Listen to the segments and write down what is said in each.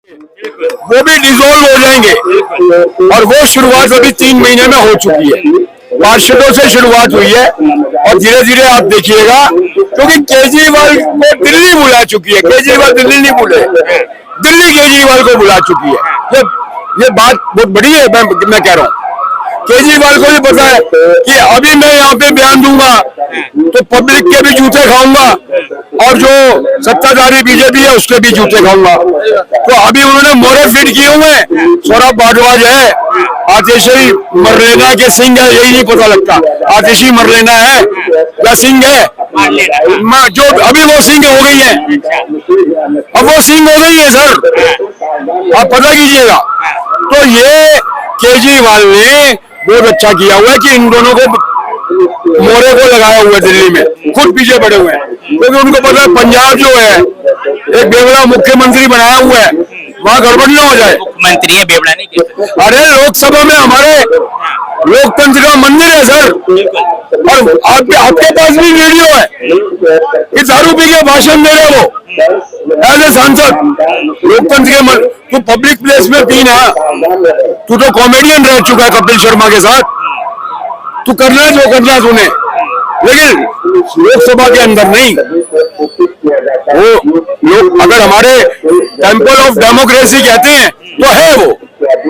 वो भी डिसॉल्व हो जाएंगे और वो शुरुआत अभी 3 महीने में हो चुकी है। पार्षदों से शुरुआत हुई है और धीरे धीरे आप देखिएगा, क्योंकि केजरीवाल को दिल्ली बुला चुकी है। केजरीवाल दिल्ली नहीं बुले, दिल्ली केजरीवाल को बुला चुकी है। ये बात बहुत बड़ी है। मैं कह रहा हूँ केजरीवाल को भी पता है कि अभी मैं यहाँ पे बयान दूंगा तो पब्लिक के भी जूते खाऊंगा और जो सत्ताधारी बीजेपी है उसके भी जूते खाऊंगा। तो अभी उन्होंने मोरे फिट किए हुए हैं। सौरभ भारद्वाज है, आतिशी मरलेना के सिंह है, यही नहीं पता लगता आतिशी मरलेना है या सिंह है। जो अभी वो सिंह हो गई है, अब वो सिंह हो गई है सर, आप पता कीजिएगा। तो ये केजरीवाल ने बहुत अच्छा किया हुआ है कि इन दोनों को मोरे को लगाया हुआ है दिल्ली में, खुद पीछे पड़े हुए हैं, क्योंकि उनको पता है पंजाब जो है एक बेवड़ा मुख्यमंत्री बनाया हुआ है, वहाँ गड़बड़ ना हो जाए। मुख्यमंत्री है, बेवड़ा नहीं कहते। अरे लोकसभा में हमारे लोकतंत्र का मंदिर है सर, और आपके पास भी वीडियो है कि दारू पी के भाषण दे रहे वो एज ए सांसद। लोकतंत्र के तू पब्लिक प्लेस में पी ना, तू तो कॉमेडियन रह चुका है कपिल शर्मा के साथ, तू करना जो करना तूने, लेकिन लोकसभा के अंदर नहीं। वो लोग अगर हमारे टेम्पल ऑफ डेमोक्रेसी कहते हैं तो है वो।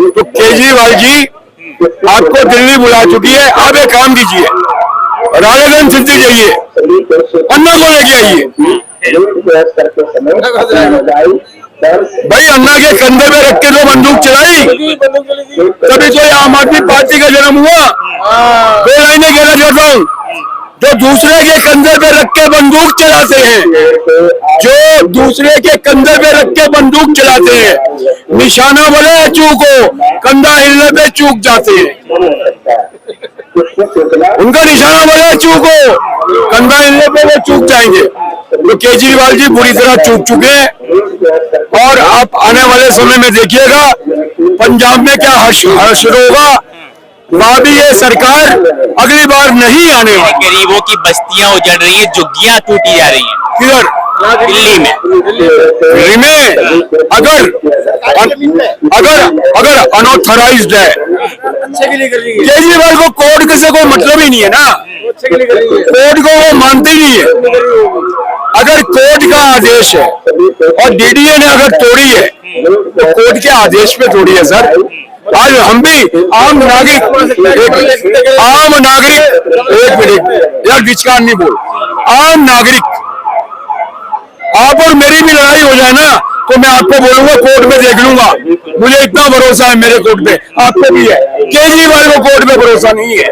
तो केजरीवाल जी आपको दिल्ली बुला चुकी है, आप एक काम कीजिए, राजागंज सिद्धि जाइए, अन्ना को लेके आइए। भाई अन्ना के कंधे पे रख के जो बंदूक चलाई, तभी तो आम आदमी पार्टी का जन्म हुआ। दो लाइनें कहना चाहता हूँ, जो दूसरे के कंधे पे रख के बंदूक चलाते हैं, जो दूसरे के कंधे पे रख के बंदूक चलाते हैं, निशाना बोले चूक हो, कंधा हिलने पे चूक जाते हैं। उनका निशाना बोले चूक हो, कंधा हिलने पे वो चूक जाएंगे। तो केजरीवाल जी बुरी तरह चूक चुके हैं और आप आने वाले समय में देखिएगा पंजाब में क्या हश्र होगा। वहाँ भी ये सरकार अगली बार नहीं आने वाली। गरीबों की बस्तियां उजड़ रही है, झुग्गियां टूटी जा रही हैं। किधर? दिल्ली में। दिल्ली में अगर अनऑथराइज्ड है, केजरीवाल को कोर्ट से कोई मतलब ही नहीं है ना, कोर्ट को वो मानते ही नहीं है। अगर कोर्ट का आदेश है और डीडीए ने अगर तोड़ी है तो कोर्ट के आदेश पे तोड़ी है सर। आज हम भी आम नागरिक, एक मिनट यार विचकार नहीं बोल, आम नागरिक, आप और मेरी भी लड़ाई हो जाए ना तो मैं आपको बोलूंगा कोर्ट में देख लूंगा, मुझे इतना भरोसा है मेरे कोर्ट पे, आपको भी है। केजरीवाल को कोर्ट पे भरोसा नहीं है।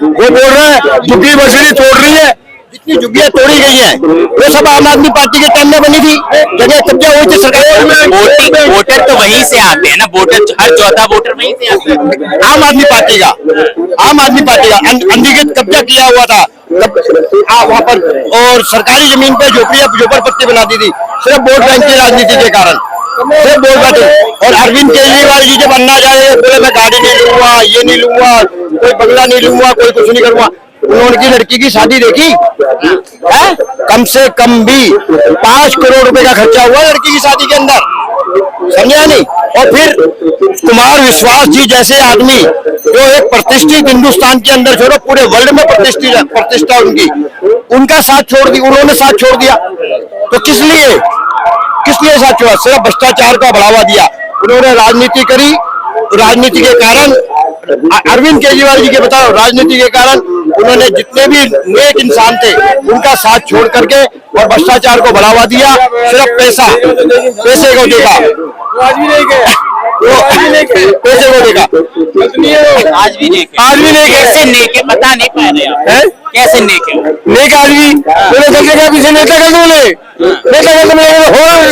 वो बोल रहे हैं झुग्गी बसरी तोड़ रही है, जितनी झुग्गियां तोड़ी गई हैं वो सब आम आदमी पार्टी के टाइम में बनी थी, जगह कब्जा हुई थी सरकार। वोटर तो वहीं से आते हैं ना, वोटर हर चौथा वोटर वहीं से आते हैं। आम आदमी पार्टी का अनधिकृत कब्जा किया हुआ था वहाँ पर, और सरकारी जमीन पे झोपड़पट्टी बना दी थी सिर्फ वोट बैंक की राजनीति के कारण, सिर्फ वोट बैंक। और अरविंद केजरीवाल जी जब अन्ना जाए बोले मैं गाड़ी नहीं लूंगा, ये नहीं लूंगा, कोई बंगला नहीं लूंगा, कोई कुछ नहीं करूंगा। उन्होंने लड़की की शादी देखी है, कम से कम भी 5 करोड़ रुपए का खर्चा हुआ लड़की की शादी के अंदर, समझा नहीं। और फिर कुमार विश्वास जी जैसे आदमी जो एक प्रतिष्ठित हिंदुस्तान के अंदर छोड़ो पूरे वर्ल्ड में प्रतिष्ठा उनकी, उनका साथ छोड़ दिया, उन्होंने साथ छोड़ दिया। तो किस लिए साथ छोड़ा? सिर्फ भ्रष्टाचार का बढ़ावा दिया उन्होंने, राजनीति करी। राजनीति के कारण अरविंद केजरीवाल जी के बताओ, राजनीति के कारण उन्होंने जितने भी नेक इंसान थे उनका साथ छोड़ करके और भ्रष्टाचार को बढ़ावा दिया। सिर्फ पैसे को देखा, पैसे को देखा, आज भी नहीं कैसे नेक है पता नहीं पा रहे हैं, कैसे नेक है नेक आदमी बोले पीछे नेता कर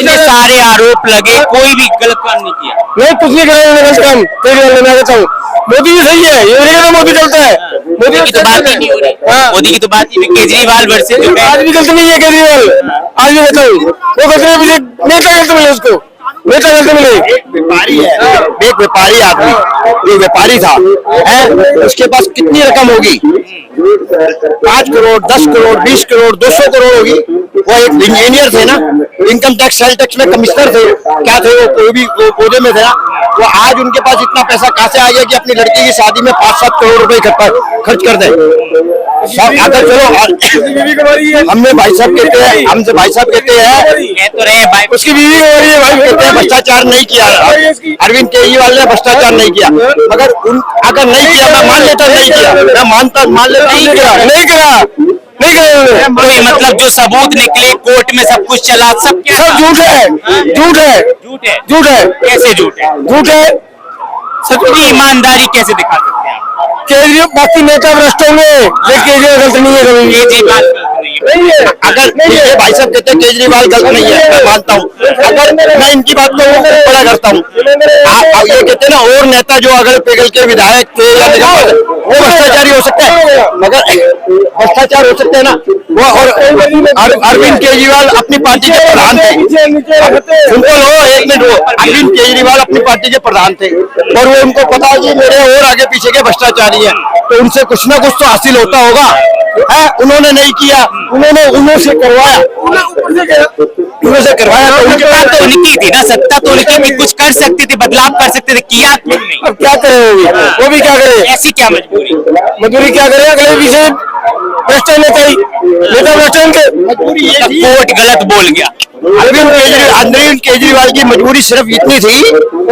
ये सारे आरोप लगे, कोई भी गलत काम नहीं किया। नहीं कुछ नहीं करेंगे गलत काम, मैं कहता हूँ मोदी जी सही है, ये नहीं मोदी चलता है, मोदी की तो बात ही नहीं हो रही। मोदी की तो बात ही नहीं, केजरीवाल वर्सेस आज भी गलत नहीं है केजरीवाल, आज भी बताऊँ वो गलत नेता गलत मिले उसको, नेता गलत मिले। एक व्यापारी है, एक व्यापारी आदमी, जो व्यापारी था है, उसके पास कितनी रकम होगी? 5 करोड़, 10 करोड़, 20 करोड़, 200 करोड़ होगी। वो एक इंजीनियर थे ना, इनकम टैक्स, सेल टैक्स में कमिश्नर थे, क्या थे वो, कोई भी पौधे में थे ना। वो आज उनके पास इतना पैसा कहाँ से आ गया कि अपनी लड़की की शादी में 5-7 करोड़ रुपए खर्च कर दे। अगर चलो हमने भाई साहब कहते हैं, हमसे भाई साहब कहते हैं तो रहे भाई, उसकी बीवी हो रही है, भाई कहते हैं भ्रष्टाचार नहीं किया अरविंद केजरीवाल ने, भ्रष्टाचार नहीं किया। मगर अगर नहीं किया, मैं मान लेता नहीं किया, मैं मान लेता नहीं किया, नहीं करा। तो मतलब जो सबूत निकले कोर्ट में, सब कुछ चला, सब झूठ है, झूठ है, झूठ है। झूठ है, कैसे झूठ है? झूठ है। सबकी ईमानदारी कैसे दिखा सकते हैं आप? केजरीवाल बाकी नेता भ्रष्ट होंगे, लेकिन केजरीवाल गलत नहीं है कभी। केजरीवाल नहीं है। अगर ये भाई साहब कहते हैं केजरीवाल गलत नहीं है, मैं मानता हूँ। अगर मैं इनकी बात को बड़ा करता हूँ, आप ये कहते हैं ना, और नेता जो अगर पिघल के विधायक थे या निगम, वो भ्रष्टाचारी हो सकता है, मगर भ्रष्टाचार हो सकते हैं ना वो। और अरविंद केजरीवाल अपनी पार्टी के प्रधान थे, उनको लो एक मिनट, वो अरविंद केजरीवाल अपनी पार्टी के प्रधान थे, और वो उनको पता है कि मेरे और आगे पीछे के भ्रष्टाचारी है, तो उनसे कुछ ना कुछ तो हासिल होता होगा है। उन्होंने नहीं किया, उन्होंने से करवाया, उन्होंने करवाया, तो उनके बात तो उनकी थी ना, सत्ता तो उनकी थी, कुछ कर सकती थी, बदलाव कर सकते थे, किया क्यों नहीं? अब क्या करे वो भी क्या करे, ऐसी क्या मजबूरी? मजबूरी क्या करे, अगले पीछे भ्रष्ट नेता ही, नेता भ्रष्ट के मजबूरी ये थी। कोर्ट गलत बोल गया। अरविंद केजरीवाल की मजबूरी सिर्फ इतनी थी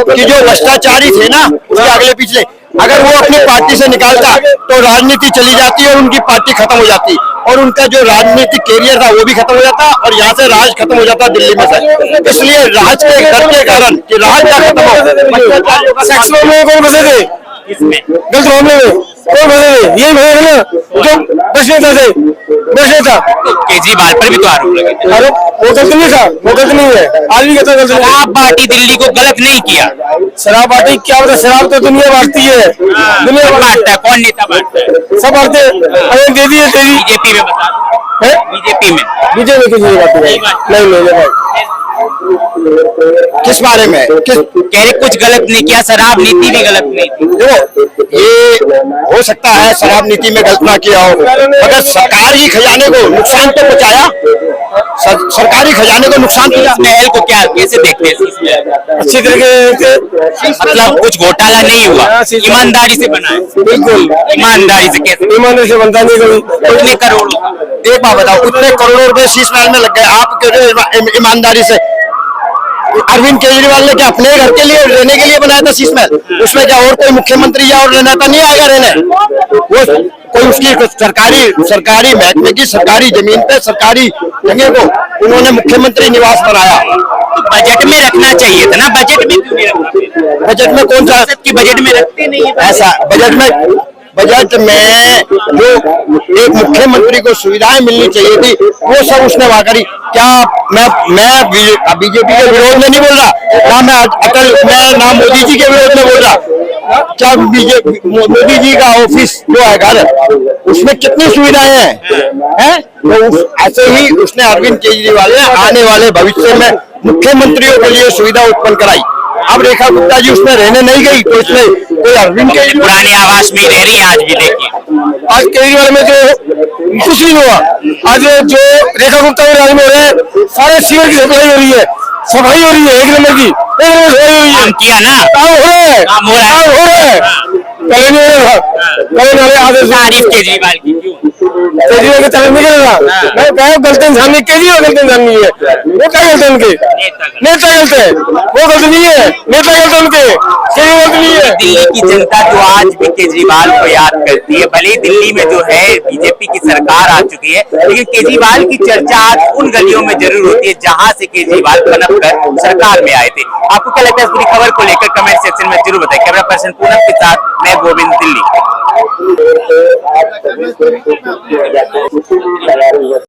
कि जो भ्रष्टाचारी थे ना, उसके अगले पिछले, अगर वो अपनी पार्टी से निकालता तो राजनीति चली जाती और उनकी पार्टी खत्म हो जाती, और उनका जो राजनीतिक कैरियर था वो भी खत्म हो जाता, और यहाँ से राज खत्म हो जाता दिल्ली में से। इसलिए राज के डर के कारण कि राज का खत्म हो, भ्रष्टाचारियों का सेक्स मामले में कौन फंसे थे, इसमें गलत मामले में कौन फंसे थे, यही भैया है ना जो भ्रष्ट नेता थे, भ्रष्ट नेता। केजरीवाल पर भी तो आरोप लगे थे। अरे वो गलत नहीं था, वो गलत नहीं है, आज भी कहता गलत नहीं। शराब पार्टी दिल्ली को गलत नहीं किया। शराब पार्टी क्या होता है, शराब तो दुनिया बांटती है, दुनिया बांटता है, कौन नेता बांटता है? सब बांटते हैं। अरे दे दिए तेरी बीजेपी में बता दो, है, बीजेपी में बीजेपी की चीजें बांटती है। नहीं भाई, किस बारे में कह रहे कुछ गलत नहीं किया, शराब नीति भी गलत नहीं थी। देखो, ये हो सकता है शराब नीति में गलत ना किया हो, मगर सरकारी खजाने को नुकसान तो पहुंचाया, सरकारी खजाने को नुकसान पहुंचा। महल को क्या कैसे देखते हैं इसमें? अच्छी तरीके से मतलब कुछ घोटाला नहीं हुआ, ईमानदारी से बना है। बिल्कुल ईमानदारी से कैसे? ईमानदारी से बनता नहीं कभी। कितने करोड़? एक बात बताओ, उतने करोड़ों रुपए शीश महल में लग गए, आप कह रहे हो ईमानदारी से। अरविंद केजरीवाल ने क्या अपने घर के लिए रहने के लिए बनाया था शीश महल? उसमें क्या और कोई मुख्यमंत्री या और नेता नहीं आएगा रहने? वो कोई उसकी सरकारी महकमे की सरकारी जमीन पे सरकारी जगह को उन्होंने मुख्यमंत्री निवास बनाया। तो बजट में रखना चाहिए था ना, बजट में क्यों नहीं रखना? बजट में कौन सा की बजट में रखते नहीं है ऐसा? बजट में जो एक मुख्यमंत्री को सुविधाएं मिलनी चाहिए थी, वो सब उसने वहां करी। क्या मैं बीजेपी के विरोध में नहीं बोल रहा ना, मैं ना मोदी जी के विरोध में बोल रहा। क्या मोदी जी का ऑफिस जो है घर, उसमें कितनी सुविधाएं हैं? तो ऐसे ही उसने अरविंद केजरीवाल ने आने वाले भविष्य में मुख्यमंत्रियों के लिए सुविधा उत्पन्न कराई। अब रेखा गुप्ता जी उसमें रहने नहीं गई, तो इसमें कोई अरविंद केजरीवाल पुराने आवास में रह रही है आज भी। देखिए आज केजरीवाल में जो कुछ नहीं हुआ, आज जो रेखा गुप्ता के राज में हो रहे हैं, सारे सीवर की सफाई हो रही है, सफाई हो रही है, एक नंबर की, एक नंबर सफाई हो रही है। काम किया ना, काम हो रहा है, काम हो रहा है। काम हो रहा है। पहले नहीं हो रहा, पहले नारे आधे तारीफ केजरीवाल की क्यों? केजरीवाल की तारीफ नहीं कर रहा। मैं कहा गलत इंसान नहीं, केजरीवाल गलत इंसान नहीं है, वो क्या गलत है उनके, नेता गलत है, वो गलत नहीं है, नेता गलत है उनके, केजरीवाल गलत नहीं है। दिल्ली की जनता जो आज भी केजरीवाल को याद करती है, भले ही दिल्ली में जो है बीजेपी की सरकार आ चुकी है, लेकिन केजरीवाल की चर्चा आज उन गलियों में जरूर होती है जहां से केजरीवाल पनप कर सरकार में आए थे। आपको क्या लगता है इस पूरी खबर को लेकर? कमेंट सेक्शन में जरूर बताएं। कैमरा पर्सन पूनम के साथ मैं गोविंद, दिल्ली।